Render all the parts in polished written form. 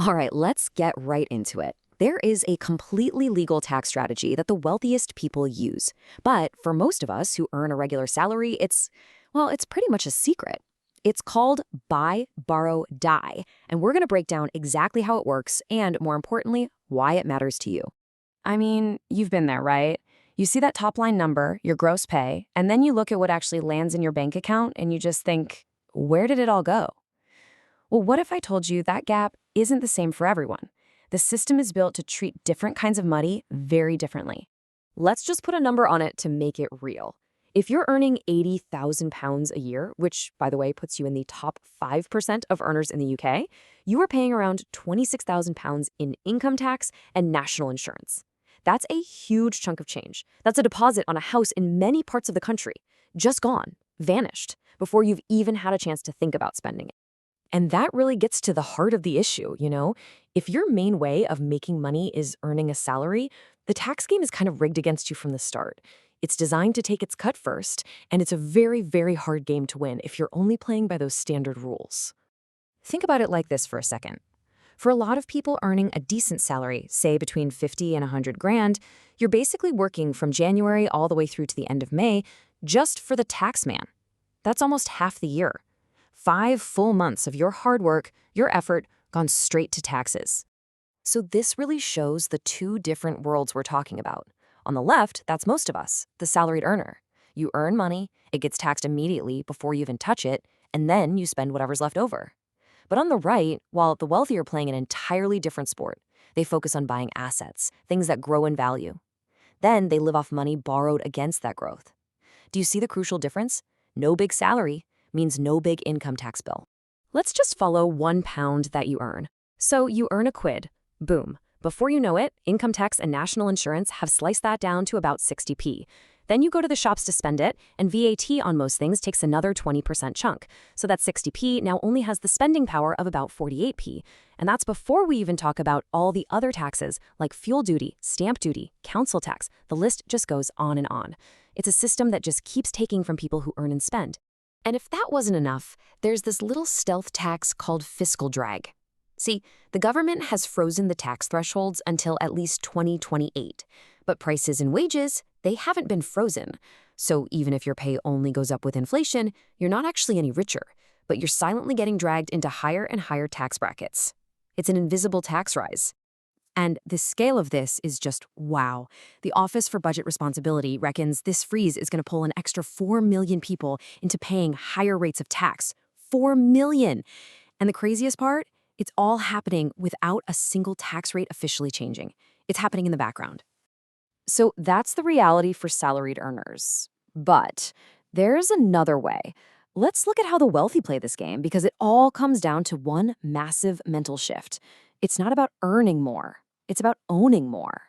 All right, let's get right into it. There is a completely legal tax strategy that the wealthiest people use. But for most of us who earn a regular salary, it's pretty much a secret. It's called buy, borrow, die. And we're going to break down exactly how it works and, more importantly, why it matters to you. I mean, you've been there, right? You see that top line number, your gross pay, and then you look at what actually lands in your bank account and you just think, where did it all go? Well, what if I told you that gap isn't the same for everyone? The system is built to treat different kinds of money very differently. Let's just put a number on it to make it real. If you're earning £80,000 a year, which, by the way, puts you in the top 5% of earners in the UK, you are paying around £26,000 in income tax and national insurance. That's a huge chunk of change. That's a deposit on a house in many parts of the country. Just gone, vanished, before you've even had a chance to think about spending it. And that really gets to the heart of the issue, you know? If your main way of making money is earning a salary, the tax game is kind of rigged against you from the start. It's designed to take its cut first, and it's a very, very hard game to win if you're only playing by those standard rules. Think about it like this for a second. For a lot of people earning a decent salary, say between 50 and 100 grand, you're basically working from January all the way through to the end of May just for the tax man. That's almost half the year. 5 full months of your hard work, your effort, gone straight to taxes. So this really shows the two different worlds we're talking about. On the left, that's most of us, the salaried earner. You earn money, it gets taxed immediately before you even touch it, and then you spend whatever's left over. But on the right, while the wealthy are playing an entirely different sport, they focus on buying assets, things that grow in value. Then they live off money borrowed against that growth. Do you see the crucial difference? No big salary means no big income tax bill. Let's just follow £1 that you earn. So you earn a quid. Boom. Before you know it, income tax and national insurance have sliced that down to about 60p. Then you go to the shops to spend it, and VAT on most things takes another 20% chunk. So that 60p now only has the spending power of about 48p. And that's before we even talk about all the other taxes like fuel duty, stamp duty, council tax. The list just goes on and on. It's a system that just keeps taking from people who earn and spend. And if that wasn't enough, there's this little stealth tax called fiscal drag. See, the government has frozen the tax thresholds until at least 2028. But prices and wages, they haven't been frozen. So even if your pay only goes up with inflation, you're not actually any richer, but you're silently getting dragged into higher and higher tax brackets. It's an invisible tax rise. And the scale of this is just wow. The Office for Budget Responsibility reckons this freeze is going to pull an extra 4 million people into paying higher rates of tax. 4 million! And the craziest part? It's all happening without a single tax rate officially changing. It's happening in the background. So that's the reality for salaried earners. But there's another way. Let's look at how the wealthy play this game because it all comes down to one massive mental shift. It's not about earning more. It's about owning more.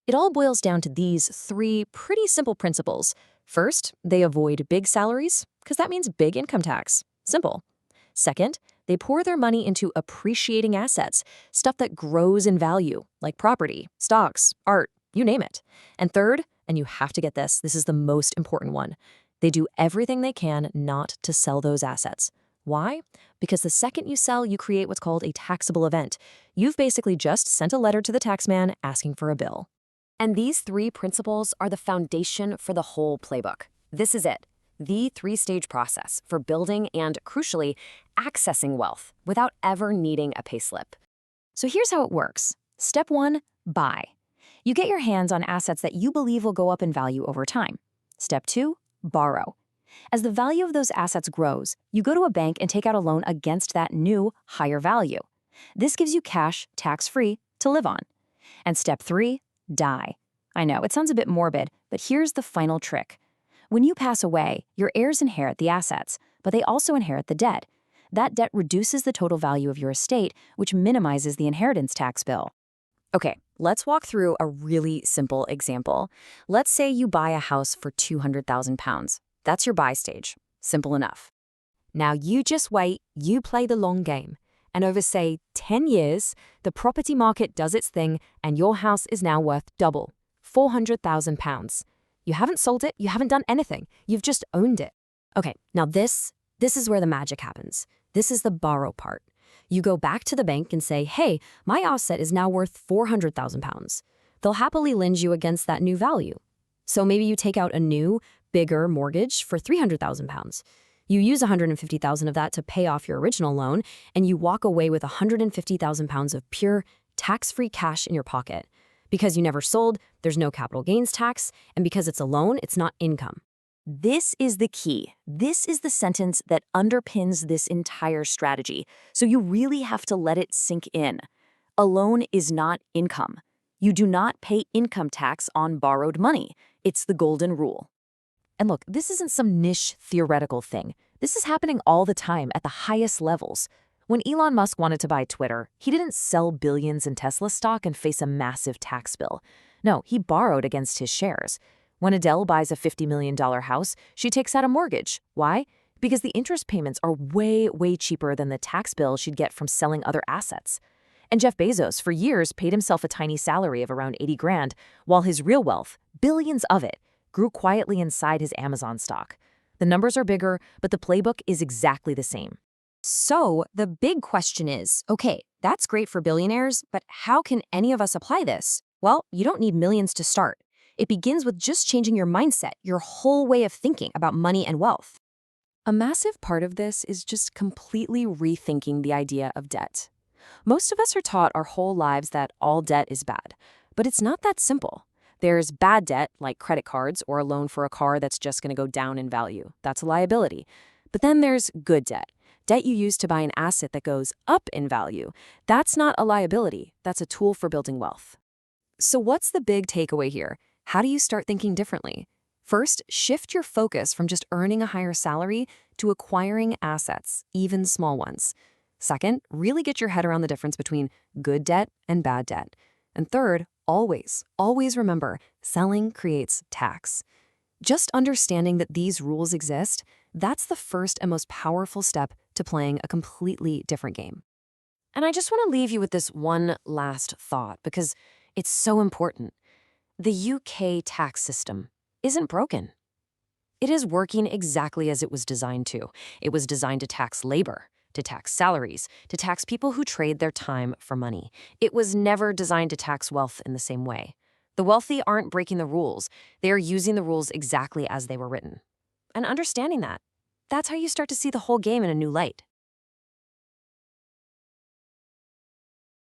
It all boils down to these 3 pretty simple principles. First, they avoid big salaries because that means big income tax. Simple. Second, they pour their money into appreciating assets, stuff that grows in value, like property, stocks, art, you name it. And third, and you have to get this is the most important one, they do everything they can not to sell those assets. Why? Because the second you sell, you create what's called a taxable event. You've basically just sent a letter to the taxman asking for a bill. And these 3 principles are the foundation for the whole playbook. This is it. The 3-stage process for building and, crucially, accessing wealth without ever needing a payslip. So here's how it works. Step 1, buy. You get your hands on assets that you believe will go up in value over time. Step 2, borrow. As the value of those assets grows, you go to a bank and take out a loan against that new, higher value. This gives you cash, tax-free, to live on. And step 3, die. I know, it sounds a bit morbid, but here's the final trick. When you pass away, your heirs inherit the assets, but they also inherit the debt. That debt reduces the total value of your estate, which minimizes the inheritance tax bill. Okay, let's walk through a really simple example. Let's say you buy a house for £200,000. That's your buy stage. Simple enough. Now you just wait, you play the long game. And over, say, 10 years, the property market does its thing and your house is now worth double, £400,000. You haven't sold it, you haven't done anything, you've just owned it. Okay, now this is where the magic happens. This is the borrow part. You go back to the bank and say, hey, my asset is now worth £400,000. They'll happily lend you against that new value. So maybe you take out a new, bigger mortgage for £300,000. You use £150,000 of that to pay off your original loan, and you walk away with £150,000 of pure, tax-free cash in your pocket. Because you never sold, there's no capital gains tax, and because it's a loan, it's not income. This is the key. This is the sentence that underpins this entire strategy. So you really have to let it sink in. A loan is not income. You do not pay income tax on borrowed money. It's the golden rule. And look, this isn't some niche theoretical thing. This is happening all the time at the highest levels. When Elon Musk wanted to buy Twitter, he didn't sell billions in Tesla stock and face a massive tax bill. No, he borrowed against his shares. When Adele buys a $50 million house, she takes out a mortgage. Why? Because the interest payments are way, way cheaper than the tax bill she'd get from selling other assets. And Jeff Bezos, for years, paid himself a tiny salary of around 80 grand, while his real wealth, billions of it, grew quietly inside his Amazon stock. The numbers are bigger, but the playbook is exactly the same. So the big question is, okay, that's great for billionaires, but how can any of us apply this? Well, you don't need millions to start. It begins with just changing your mindset, your whole way of thinking about money and wealth. A massive part of this is just completely rethinking the idea of debt. Most of us are taught our whole lives that all debt is bad, but it's not that simple. There's bad debt, like credit cards or a loan for a car that's just going to go down in value. That's a liability. But then there's good debt. Debt you use to buy an asset that goes up in value. That's not a liability. That's a tool for building wealth. So what's the big takeaway here? How do you start thinking differently? First, shift your focus from just earning a higher salary to acquiring assets, even small ones. Second, really get your head around the difference between good debt and bad debt. And third, always remember, selling creates tax. Just understanding that these rules exist, that's the first and most powerful step to playing a completely different game. And I just want to leave you with this one last thought because it's so important. The UK tax system isn't broken. It is working exactly as it was designed to. It was designed to tax labor, to tax salaries, to tax people who trade their time for money. It was never designed to tax wealth in the same way. The wealthy aren't breaking the rules. They are using the rules exactly as they were written. And understanding that, that's how you start to see the whole game in a new light.